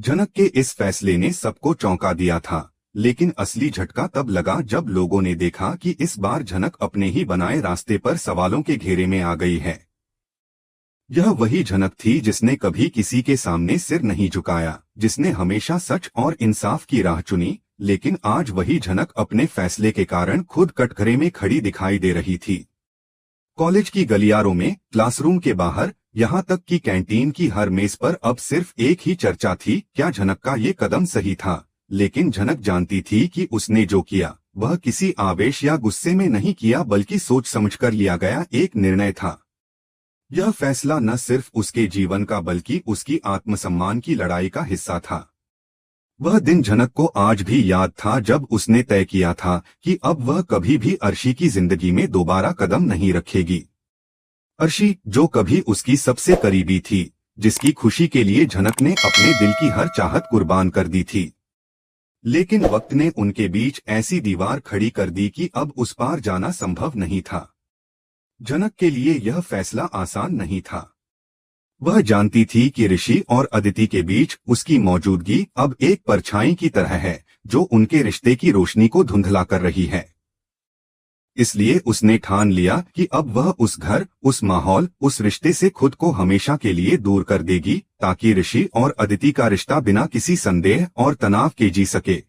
जनक के इस फैसले ने सबको चौंका दिया था, लेकिन असली झटका तब लगा जब लोगों ने देखा कि इस बार जनक अपने ही बनाए रास्ते पर सवालों के घेरे में आ गई है। यह वही जनक थी जिसने कभी किसी के सामने सिर नहीं झुकाया, जिसने हमेशा सच और इंसाफ की राह चुनी, लेकिन आज वही जनक अपने फैसले के कारण खुद कटघरे में खड़ी दिखाई दे रही थी। कॉलेज की गलियारों में, क्लासरूम के बाहर, यहाँ तक कि कैंटीन की हर मेज पर अब सिर्फ एक ही चर्चा थी, क्या जनक का ये कदम सही था। लेकिन जनक जानती थी कि उसने जो किया वह किसी आवेश या गुस्से में नहीं किया, बल्कि सोच समझकर लिया गया एक निर्णय था। यह फैसला न सिर्फ उसके जीवन का बल्कि उसकी आत्मसम्मान की लड़ाई का हिस्सा था। वह दिन जनक को आज भी याद था जब उसने तय किया था कि अब वह कभी भी अर्शी की जिंदगी में दोबारा कदम नहीं रखेगी। अर्शी, जो कभी उसकी सबसे करीबी थी, जिसकी खुशी के लिए जनक ने अपने दिल की हर चाहत कुर्बान कर दी थी। लेकिन वक्त ने उनके बीच ऐसी दीवार खड़ी कर दी कि अब उस पार जाना संभव नहीं था। जनक के लिए यह फैसला आसान नहीं था। वह जानती थी कि ऋषि और अदिति के बीच उसकी मौजूदगी अब एक परछाई की तरह है, जो उनके रिश्ते की रोशनी को धुंधला कर रही है। इसलिए उसने ठान लिया कि अब वह उस घर, उस माहौल, उस रिश्ते से खुद को हमेशा के लिए दूर कर देगी, ताकि ऋषि और अदिति का रिश्ता बिना किसी संदेह और तनाव के जी सके।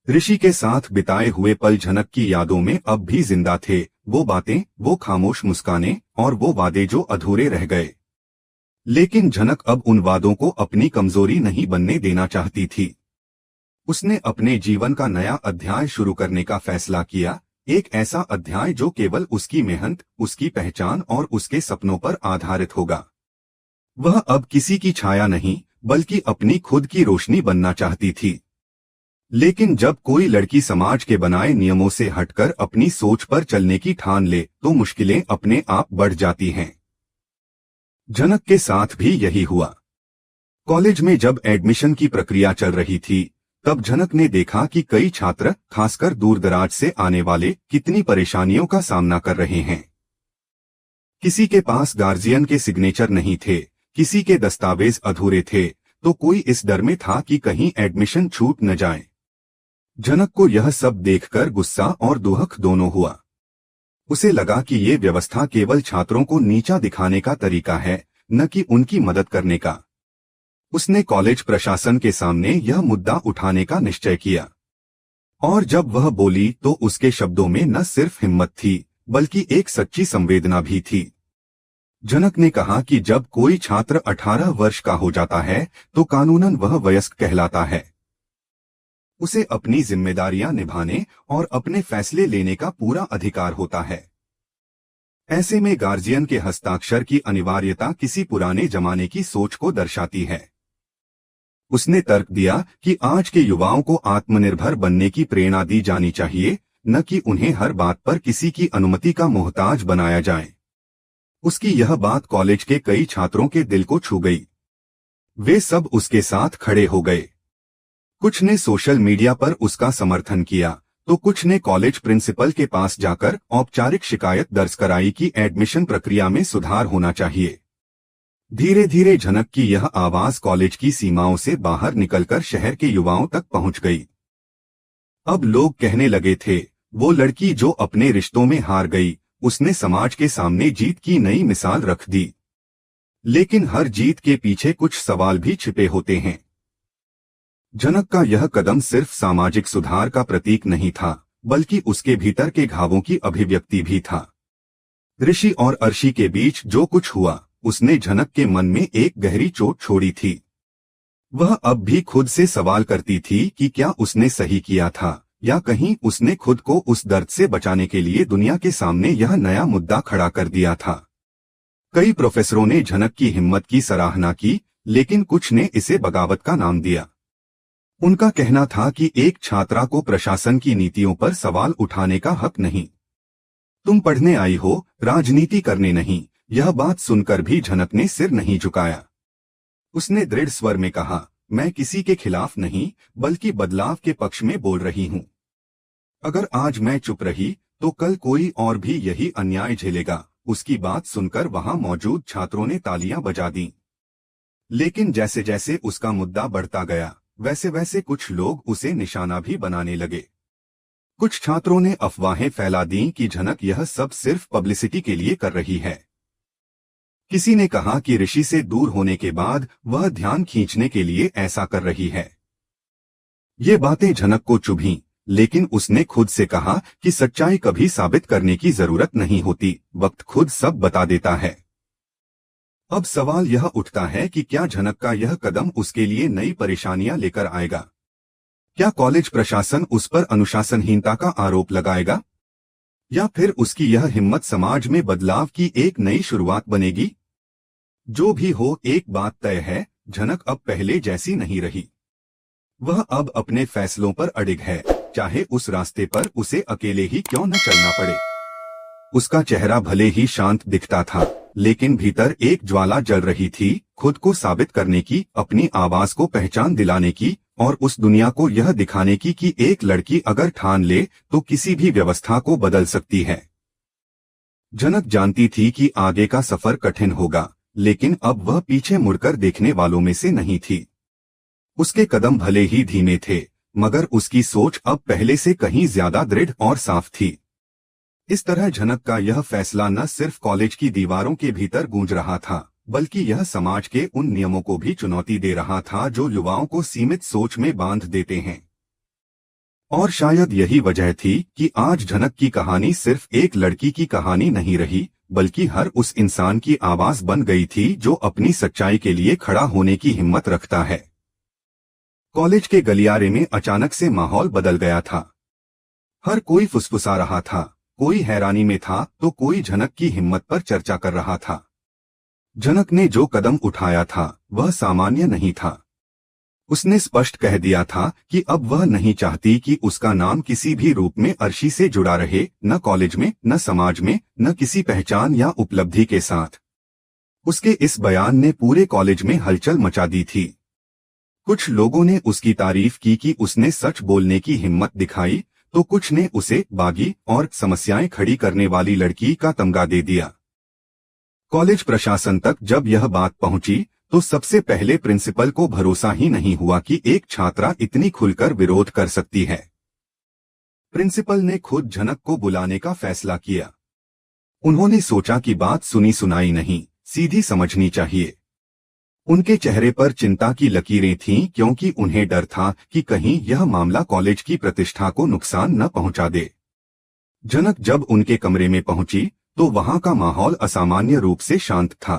ऋषि के साथ बिताए हुए पल जनक की यादों में अब भी जिंदा थे, वो बातें, वो खामोश मुस्कानें और वो वादे जो अधूरे रह गए। लेकिन जनक अब उन वादों को अपनी कमजोरी नहीं बनने देना चाहती थी। उसने अपने जीवन का नया अध्याय शुरू करने का फैसला किया, एक ऐसा अध्याय जो केवल उसकी मेहनत, उसकी पहचान और उसके सपनों पर आधारित होगा। वह अब किसी की छाया नहीं, बल्कि अपनी खुद की रोशनी बनना चाहती थी। लेकिन जब कोई लड़की समाज के बनाए नियमों से हटकर अपनी सोच पर चलने की ठान ले, तो मुश्किलें अपने आप बढ़ जाती हैं। जनक के साथ भी यही हुआ। कॉलेज में जब एडमिशन की प्रक्रिया चल रही थी, तब जनक ने देखा कि कई छात्र, खासकर दूर दराज से आने वाले, कितनी परेशानियों का सामना कर रहे हैं। किसी के पास गार्जियन के सिग्नेचर नहीं थे, किसी के दस्तावेज अधूरे थे, तो कोई इस डर में था कि कहीं एडमिशन छूट न जाए। जनक को यह सब देखकर गुस्सा और दुहक दोनों हुआ। उसे लगा कि ये व्यवस्था केवल छात्रों को नीचा दिखाने का तरीका है, न कि उनकी मदद करने का। उसने कॉलेज प्रशासन के सामने यह मुद्दा उठाने का निश्चय किया। और जब वह बोली तो उसके शब्दों में न सिर्फ हिम्मत थी, बल्कि एक सच्ची संवेदना भी थी। जनक ने कहा कि जब कोई छात्र 18 वर्ष का हो जाता है, तो कानूनन वह वयस्क कहलाता है। उसे अपनी जिम्मेदारियां निभाने और अपने फैसले लेने का पूरा अधिकार होता है। ऐसे में गार्जियन के हस्ताक्षर की अनिवार्यता किसी पुराने जमाने की सोच को दर्शाती है। उसने तर्क दिया कि आज के युवाओं को आत्मनिर्भर बनने की प्रेरणा दी जानी चाहिए, न कि उन्हें हर बात पर किसी की अनुमति का मोहताज बनाया जाए। उसकी यह बात कॉलेज के कई छात्रों के दिल को छू गई। वे सब उसके साथ खड़े हो गए। कुछ ने सोशल मीडिया पर उसका समर्थन किया, तो कुछ ने कॉलेज प्रिंसिपल के पास जाकर औपचारिक शिकायत दर्ज कराई कि एडमिशन प्रक्रिया में सुधार होना चाहिए। धीरे धीरे जनक की यह आवाज कॉलेज की सीमाओं से बाहर निकलकर शहर के युवाओं तक पहुंच गई। अब लोग कहने लगे थे, वो लड़की जो अपने रिश्तों में हार गई, उसने समाज के सामने जीत की नई मिसाल रख दी। लेकिन हर जीत के पीछे कुछ सवाल भी छिपे होते हैं। जनक का यह कदम सिर्फ सामाजिक सुधार का प्रतीक नहीं था, बल्कि उसके भीतर के घावों की अभिव्यक्ति भी था। ऋषि और अर्शी के बीच जो कुछ हुआ, उसने जनक के मन में एक गहरी चोट छोड़ी थी। वह अब भी खुद से सवाल करती थी कि क्या उसने सही किया था, या कहीं उसने खुद को उस दर्द से बचाने के लिए दुनिया के सामने यह नया मुद्दा खड़ा कर दिया था। कई प्रोफेसरों ने जनक की हिम्मत की सराहना की, लेकिन कुछ ने इसे बगावत का नाम दिया। उनका कहना था कि एक छात्रा को प्रशासन की नीतियों पर सवाल उठाने का हक नहीं। तुम पढ़ने आई हो, राजनीति करने नहीं। यह बात सुनकर भी जनक ने सिर नहीं झुकाया। उसने दृढ़ स्वर में कहा, मैं किसी के खिलाफ नहीं, बल्कि बदलाव के पक्ष में बोल रही हूँ। अगर आज मैं चुप रही, तो कल कोई और भी यही अन्याय झेलेगा। उसकी बात सुनकर वहां मौजूद छात्रों ने तालियां बजा दी। लेकिन जैसे जैसे उसका मुद्दा बढ़ता गया, वैसे वैसे कुछ लोग उसे निशाना भी बनाने लगे। कुछ छात्रों ने अफवाहें फैला दी कि झनक यह सब सिर्फ पब्लिसिटी के लिए कर रही है। किसी ने कहा कि ऋषि से दूर होने के बाद वह ध्यान खींचने के लिए ऐसा कर रही है। ये बातें झनक को चुभीं, लेकिन उसने खुद से कहा कि सच्चाई कभी साबित करने की जरूरत नहीं होती, वक्त खुद सब बता देता है। अब सवाल यह उठता है कि क्या झनक का यह कदम उसके लिए नई परेशानियां लेकर आएगा? क्या कॉलेज प्रशासन उस पर अनुशासनहीनता का आरोप लगाएगा? या फिर उसकी यह हिम्मत समाज में बदलाव की एक नई शुरुआत बनेगी? जो भी हो, एक बात तय है, झनक अब पहले जैसी नहीं रही। वह अब अपने फैसलों पर अडिग है, चाहे उस रास्ते पर उसे अकेले ही क्यों न चलना पड़े। उसका चेहरा भले ही शांत दिखता था, लेकिन भीतर एक ज्वाला जल रही थी, खुद को साबित करने की, अपनी आवाज को पहचान दिलाने की, और उस दुनिया को यह दिखाने की कि एक लड़की अगर ठान ले तो किसी भी व्यवस्था को बदल सकती है। झनक जानती थी कि आगे का सफर कठिन होगा, लेकिन अब वह पीछे मुड़कर देखने वालों में से नहीं थी। उसके कदम भले ही धीमे थे, मगर उसकी सोच अब पहले से कहीं ज्यादा दृढ़ और साफ थी। इस तरह झनक का यह फैसला न सिर्फ कॉलेज की दीवारों के भीतर गूंज रहा था, बल्कि यह समाज के उन नियमों को भी चुनौती दे रहा था जो युवाओं को सीमित सोच में बांध देते हैं। और शायद यही वजह थी कि आज झनक की कहानी सिर्फ एक लड़की की कहानी नहीं रही, बल्कि हर उस इंसान की आवाज बन गई थी जो अपनी सच्चाई के लिए खड़ा होने की हिम्मत रखता है। कॉलेज के गलियारे में अचानक से माहौल बदल गया था। हर कोई फुसफुसा रहा था, कोई हैरानी में था तो कोई झनक की हिम्मत पर चर्चा कर रहा था। झनक ने जो कदम उठाया था वह सामान्य नहीं था। उसने स्पष्ट कह दिया था कि अब वह नहीं चाहती कि उसका नाम किसी भी रूप में अर्शी से जुड़ा रहे, न कॉलेज में, न समाज में, न किसी पहचान या उपलब्धि के साथ। उसके इस बयान ने पूरे कॉलेज में हलचल मचा दी थी। कुछ लोगों ने उसकी तारीफ की कि उसने सच बोलने की हिम्मत दिखाई, तो कुछ ने उसे बागी और समस्याएं खड़ी करने वाली लड़की का तमगा दे दिया। कॉलेज प्रशासन तक जब यह बात पहुंची तो सबसे पहले प्रिंसिपल को भरोसा ही नहीं हुआ कि एक छात्रा इतनी खुलकर विरोध कर सकती है। प्रिंसिपल ने खुद झनक को बुलाने का फैसला किया। उन्होंने सोचा कि बात सुनी सुनाई नहीं, सीधी समझनी चाहिए। उनके चेहरे पर चिंता की लकीरें थीं, क्योंकि उन्हें डर था कि कहीं यह मामला कॉलेज की प्रतिष्ठा को नुकसान न पहुंचा दे। झनक जब उनके कमरे में पहुंची तो वहां का माहौल असामान्य रूप से शांत था।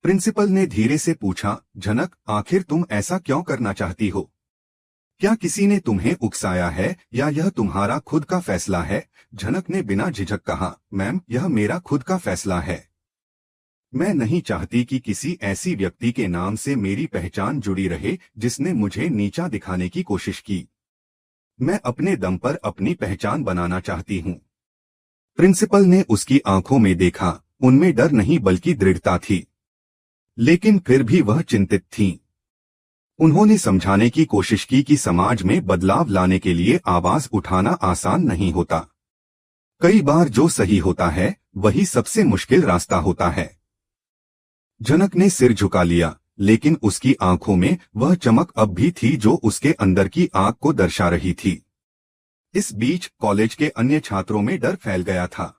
प्रिंसिपल ने धीरे से पूछा, झनक, आखिर तुम ऐसा क्यों करना चाहती हो? क्या किसी ने तुम्हें उकसाया है या यह तुम्हारा खुद का फैसला है? झनक ने बिना झिझक कहा, मैम, यह मेरा खुद का फैसला है। मैं नहीं चाहती कि किसी ऐसी व्यक्ति के नाम से मेरी पहचान जुड़ी रहे जिसने मुझे नीचा दिखाने की कोशिश की। मैं अपने दम पर अपनी पहचान बनाना चाहती हूँ। प्रिंसिपल ने उसकी आंखों में देखा, उनमें डर नहीं बल्कि दृढ़ता थी। लेकिन फिर भी वह चिंतित थीं। उन्होंने समझाने की कोशिश की कि समाज में बदलाव लाने के लिए आवाज उठाना आसान नहीं होता। कई बार जो सही होता है वही सबसे मुश्किल रास्ता होता है। झनक ने सिर झुका लिया, लेकिन उसकी आंखों में वह चमक अब भी थी जो उसके अंदर की आग को दर्शा रही थी। इस बीच कॉलेज के अन्य छात्रों में डर फैल गया था।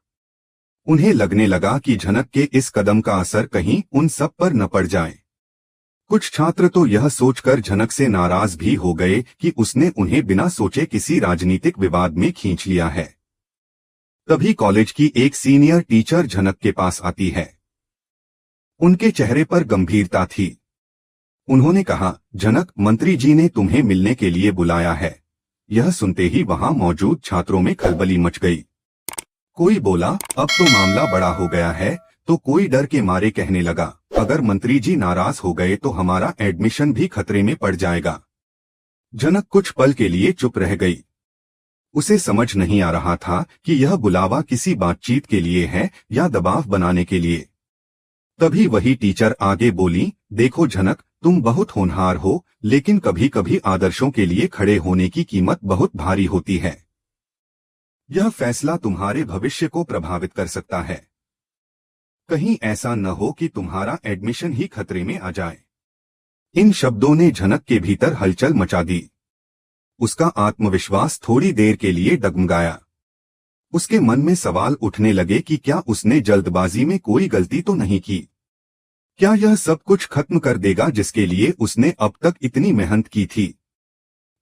उन्हें लगने लगा कि झनक के इस कदम का असर कहीं उन सब पर न पड़ जाए। कुछ छात्र तो यह सोचकर झनक से नाराज भी हो गए कि उसने उन्हें बिना सोचे किसी राजनीतिक विवाद में खींच लिया है। तभी कॉलेज की एक सीनियर टीचर झनक के पास आती है। उनके चेहरे पर गंभीरता थी। उन्होंने कहा, झनक, मंत्री जी ने तुम्हें मिलने के लिए बुलाया है। यह सुनते ही वहां मौजूद छात्रों में खलबली मच गई। कोई बोला, अब तो मामला बड़ा हो गया है, तो कोई डर के मारे कहने लगा, अगर मंत्री जी नाराज हो गए तो हमारा एडमिशन भी खतरे में पड़ जाएगा। झनक कुछ पल के लिए चुप रह गई। उसे समझ नहीं आ रहा था कि यह बुलावा किसी बातचीत के लिए है या दबाव बनाने के लिए। तभी वही टीचर आगे बोली, देखो झनक, तुम बहुत होनहार हो, लेकिन कभी कभी आदर्शों के लिए खड़े होने की कीमत बहुत भारी होती है। यह फैसला तुम्हारे भविष्य को प्रभावित कर सकता है। कहीं ऐसा न हो कि तुम्हारा एडमिशन ही खतरे में आ जाए। इन शब्दों ने झनक के भीतर हलचल मचा दी। उसका आत्मविश्वास थोड़ी देर के लिए डगमगाया। उसके मन में सवाल उठने लगे कि क्या उसने जल्दबाजी में कोई गलती तो नहीं की। क्या यह सब कुछ खत्म कर देगा जिसके लिए उसने अब तक इतनी मेहनत की थी।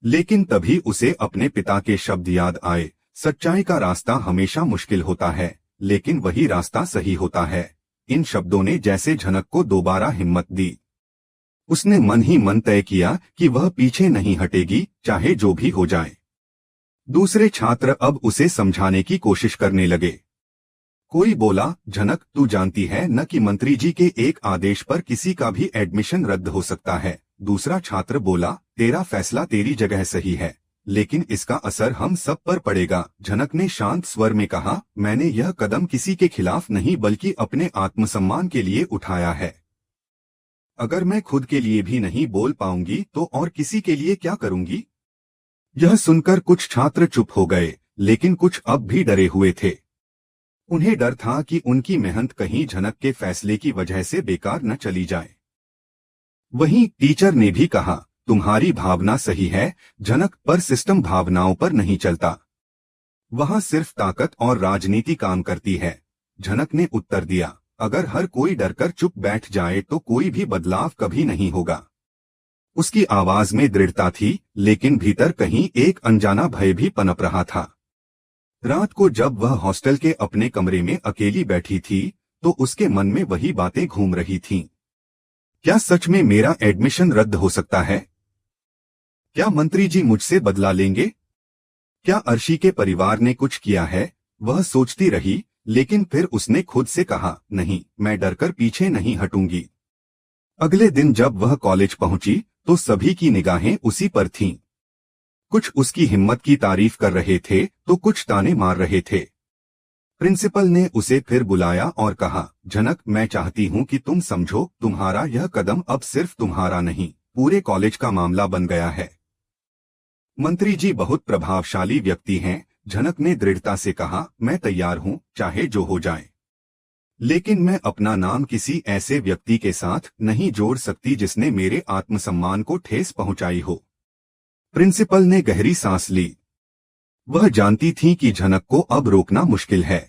लेकिन तभी उसे अपने पिता के शब्द याद आए, सच्चाई का रास्ता हमेशा मुश्किल होता है, लेकिन वही रास्ता सही होता है। इन शब्दों ने जैसे झनक को दोबारा हिम्मत दी। उसने मन ही मन तय किया कि वह पीछे नहीं हटेगी, चाहे जो भी हो जाए। दूसरे छात्र अब उसे समझाने की कोशिश करने लगे। कोई बोला, झनक तू जानती है न कि मंत्री जी के एक आदेश पर किसी का भी एडमिशन रद्द हो सकता है। दूसरा छात्र बोला, तेरा फैसला तेरी जगह सही है, लेकिन इसका असर हम सब पर पड़ेगा। झनक ने शांत स्वर में कहा, मैंने यह कदम किसी के खिलाफ नहीं बल्कि अपने आत्मसम्मान के लिए उठाया है। अगर मैं खुद के लिए भी नहीं बोल पाऊंगी तो और किसी के लिए क्या करूंगी। यह सुनकर कुछ छात्र चुप हो गए, लेकिन कुछ अब भी डरे हुए थे। उन्हें डर था कि उनकी मेहनत कहीं झनक के फैसले की वजह से बेकार न चली जाए। वहीं टीचर ने भी कहा, तुम्हारी भावना सही है झनक, पर सिस्टम भावनाओं पर नहीं चलता। वहां सिर्फ ताकत और राजनीति काम करती है। झनक ने उत्तर दिया, अगर हर कोई डरकर चुप बैठ जाए तो कोई भी बदलाव कभी नहीं होगा। उसकी आवाज में दृढ़ता थी, लेकिन भीतर कहीं एक अनजाना भय भी पनप रहा था। रात को जब वह हॉस्टल के अपने कमरे में अकेली बैठी थी, तो उसके मन में वही बातें घूम रही थीं। क्या सच में मेरा एडमिशन रद्द हो सकता है? क्या मंत्री जी मुझसे बदला लेंगे? क्या अर्शी के परिवार ने कुछ किया है? वह सोचती रही, लेकिन फिर उसने खुद से कहा, नहीं, मैं डरकर पीछे नहीं हटूंगी। अगले दिन जब वह कॉलेज पहुंची तो सभी की निगाहें उसी पर थीं। कुछ उसकी हिम्मत की तारीफ कर रहे थे तो कुछ ताने मार रहे थे। प्रिंसिपल ने उसे फिर बुलाया और कहा, झनक, मैं चाहती हूं कि तुम समझो, तुम्हारा यह कदम अब सिर्फ तुम्हारा नहीं, पूरे कॉलेज का मामला बन गया है। मंत्री जी बहुत प्रभावशाली व्यक्ति हैं, झनक ने दृढ़ता से कहा, मैं तैयार हूं, चाहे जो हो जाए। लेकिन मैं अपना नाम किसी ऐसे व्यक्ति के साथ नहीं जोड़ सकती जिसने मेरे आत्मसम्मान को ठेस पहुंचाई हो। प्रिंसिपल ने गहरी सांस ली। वह जानती थी कि झनक को अब रोकना मुश्किल है।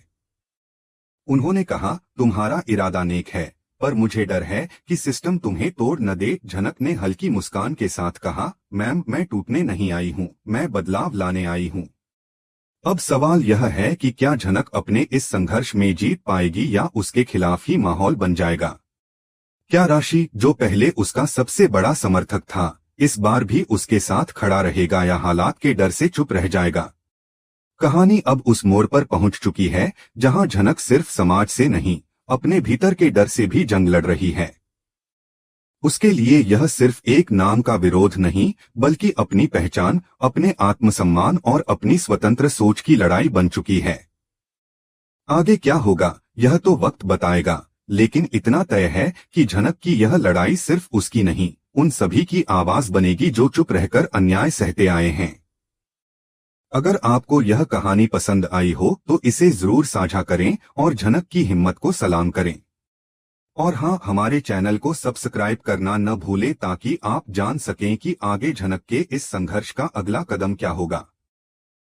उन्होंने कहा, तुम्हारा इरादा नेक है, पर मुझे डर है कि सिस्टम तुम्हें तोड़ न दे। झनक ने हल्की मुस्कान के साथ कहा, मैम, मैं टूटने नहीं आई हूँ, मैं बदलाव लाने आई हूँ। अब सवाल यह है कि क्या झनक अपने इस संघर्ष में जीत पाएगी या उसके खिलाफ ही माहौल बन जाएगा। क्या राशि, जो पहले उसका सबसे बड़ा समर्थक था, इस बार भी उसके साथ खड़ा रहेगा या हालात के डर से चुप रह जाएगा। कहानी अब उस मोड़ पर पहुंच चुकी है जहां झनक सिर्फ समाज से नहीं, अपने भीतर के डर से भी जंग लड़ रही है। उसके लिए यह सिर्फ एक नाम का विरोध नहीं, बल्कि अपनी पहचान, अपने आत्मसम्मान और अपनी स्वतंत्र सोच की लड़ाई बन चुकी है। आगे क्या होगा यह तो वक्त बताएगा, लेकिन इतना तय है कि झनक की यह लड़ाई सिर्फ उसकी नहीं, उन सभी की आवाज बनेगी जो चुप रहकर अन्याय सहते आए हैं। अगर आपको यह कहानी पसंद आई हो तो इसे जरूर साझा करें और झनक की हिम्मत को सलाम करें। और हाँ, हमारे चैनल को सब्सक्राइब करना न भूलें ताकि आप जान सकें कि आगे झनक के इस संघर्ष का अगला कदम क्या होगा।